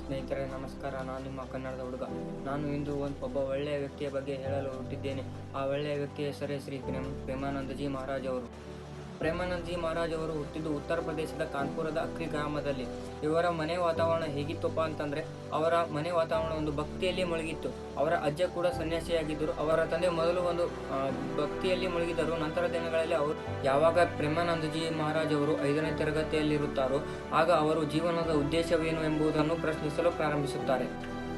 ಸ್ನೇಹಿತರೆ ನಮಸ್ಕಾರ. ನಾನು ನಿಮ್ಮ ಕನ್ನಡದ ಹುಡುಗ. ನಾನು ಇಂದು ಒಬ್ಬ ಒಳ್ಳೆಯ ವ್ಯಕ್ತಿಯ ಬಗ್ಗೆ ಹೇಳಲು ಹುಟ್ಟಿದ್ದೇನೆ. ಆ ಒಳ್ಳೆಯ ವ್ಯಕ್ತಿಯ ಹೆಸರೇ ಶ್ರೀ ಪ್ರೇಮಾನಂದಜಿ ಮಹಾರಾಜ್ ಅವರು. ಪ್ರೇಮಾನಂದಜಿ ಮಹಾರಾಜ್ ಅವರು ಹುಟ್ಟಿದ್ದು ಉತ್ತರ ಪ್ರದೇಶದ ಕಾನ್ಪುರದ ಅಕ್ರಿ ಗ್ರಾಮದಲ್ಲಿ. ಇವರ ಮನೆ ವಾತಾವರಣ ಹೇಗಿತ್ತಪ್ಪ ಅಂತಂದರೆ, ಅವರ ಮನೆ ವಾತಾವರಣ ಒಂದು ಭಕ್ತಿಯಲ್ಲಿ ಮುಳುಗಿತ್ತು. ಅವರ ಅಜ್ಜ ಕೂಡ ಸನ್ಯಾಸಿಯಾಗಿದ್ದರು. ಅವರ ತಂದೆ ಮೊದಲು ಒಂದು ಭಕ್ತಿಯಲ್ಲಿ ಮುಳುಗಿದ್ದರು. ನಂತರ ದಿನಗಳಲ್ಲಿ ಅವರು ಯಾವಾಗ ಪ್ರೇಮಾನಂದಜಿ ಮಹಾರಾಜ್ ಅವರು 5ನೇ ತರಗತಿಯಲ್ಲಿರುತ್ತಾರೋ ಆಗ ಅವರು ಜೀವನದ ಉದ್ದೇಶವೇನು ಎಂಬುದನ್ನು ಪ್ರಶ್ನಿಸಲು ಪ್ರಾರಂಭಿಸುತ್ತಾರೆ.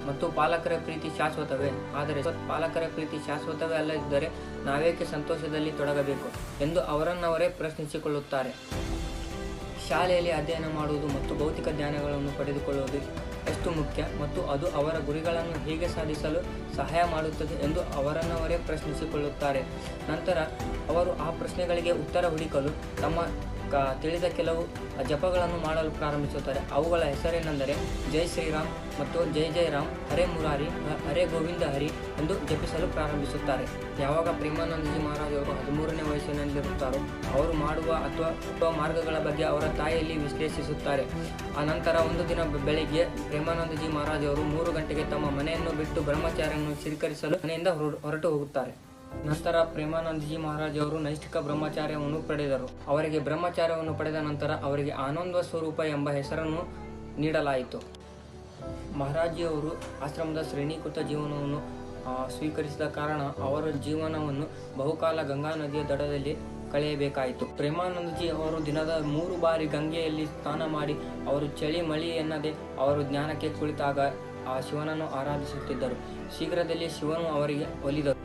ಮತ್ತು ಪಾಲಕರ ಪ್ರೀತಿ ಶಾಶ್ವತವೇ? ಆದರೆ ಪಾಲಕರ ಪ್ರೀತಿ ಶಾಶ್ವತವೇ ಅಲ್ಲದಿದ್ದರೆ ನಾವೇಕೆ ಸಂತೋಷದಲ್ಲಿ ತೊಡಗಬೇಕು ಎಂದು ಅವರನ್ನವರೇ ಪ್ರಶ್ನಿಸಿಕೊಳ್ಳುತ್ತಾರೆ. ಶಾಲೆಯಲ್ಲಿ ಅಧ್ಯಯನ ಮಾಡುವುದು ಮತ್ತು ಭೌತಿಕ ಜ್ಞಾನಗಳನ್ನು ಪಡೆದುಕೊಳ್ಳುವುದು ಎಷ್ಟು ಮುಖ್ಯ ಮತ್ತು ಅದು ಅವರ ಗುರಿಗಳನ್ನು ಹೇಗೆ ಸಾಧಿಸಲು ಸಹಾಯ ಮಾಡುತ್ತದೆ ಎಂದು ಅವರನ್ನವರೇ ಪ್ರಶ್ನಿಸಿಕೊಳ್ಳುತ್ತಾರೆ. ನಂತರ ಅವರು ಆ ಪ್ರಶ್ನೆಗಳಿಗೆ ಉತ್ತರ ಹುಡುಕಲು ತಮ್ಮ ತಿಳಿದ ಕೆಲವು ಜಪಗಳನ್ನು ಮಾಡಲು ಪ್ರಾರಂಭಿಸುತ್ತಾರೆ. ಅವುಗಳ ಹೆಸರೇನೆಂದರೆ ಜೈ ಶ್ರೀರಾಮ್ ಮತ್ತು ಜೈ ಜೈ ರಾಮ್, ಹರೇ ಮುರಾರಿ, ಹರೇ ಗೋವಿಂದ ಹರಿ ಎಂದು ಜಪಿಸಲು ಪ್ರಾರಂಭಿಸುತ್ತಾರೆ. ಯಾವಾಗ ಪ್ರೇಮಾನಂದಜಿ ಮಹಾರಾಜ್ ಅವರು 13ನೇ ವಯಸ್ಸಿನಲ್ಲಿರುತ್ತಾರೋ ಅವರು ಮಾಡುವ ಅಥವಾ ಮಾರ್ಗಗಳ ಬಗ್ಗೆ ಅವರ ತಾಯಿಯಲ್ಲಿ ವಿಶ್ಲೇಷಿಸುತ್ತಾರೆ. ಆ ನಂತರ ಒಂದು ದಿನ ಬೆಳಿಗ್ಗೆ ಪ್ರೇಮಾನಂದಜಿ ಮಹಾರಾಜ್ ಅವರು 3 ಗಂಟೆಗೆ ತಮ್ಮ ಮನೆಯನ್ನು ಬಿಟ್ಟು ಬ್ರಹ್ಮಚಾರ್ಯವನ್ನು ಸ್ವೀಕರಿಸಲು ಮನೆಯಿಂದ ಹೊರಟು ಹೋಗುತ್ತಾರೆ. ನಂತರ ಪ್ರೇಮಾನಂದಜಿ ಮಹಾರಾಜ್ ಅವರು ನೈಷ್ಠಿಕ ಬ್ರಹ್ಮಚಾರ್ಯವನ್ನು ಪಡೆದರು. ಅವರಿಗೆ ಬ್ರಹ್ಮಚಾರ್ಯವನ್ನು ಪಡೆದ ನಂತರ ಅವರಿಗೆ ಆನಂದ ಸ್ವರೂಪ ಎಂಬ ಹೆಸರನ್ನು ನೀಡಲಾಯಿತು. ಮಹಾರಾಜಿಯವರು ಆಶ್ರಮದ ಶ್ರೇಣೀಕೃತ ಜೀವನವನ್ನು ಸ್ವೀಕರಿಸಿದ ಕಾರಣ ಅವರ ಜೀವನವನ್ನು ಬಹುಕಾಲ ಗಂಗಾ ನದಿಯ ದಡದಲ್ಲಿ ಕಳೆಯಬೇಕಾಯಿತು. ಪ್ರೇಮಾನಂದಜಿ ಅವರು ದಿನದ 3 ಬಾರಿ ಗಂಗೆಯಲ್ಲಿ ಸ್ನಾನ ಮಾಡಿ ಅವರು ಚಳಿ ಮಳಿ ಎನ್ನದೆ ಅವರು ಜ್ಞಾನಕ್ಕೆ ಕುಳಿತಾಗ ಆ ಶಿವನನ್ನು ಆರಾಧಿಸುತ್ತಿದ್ದರು. ಶೀಘ್ರದಲ್ಲೇ ಶಿವನು ಅವರಿಗೆ ಒಲಿದರು.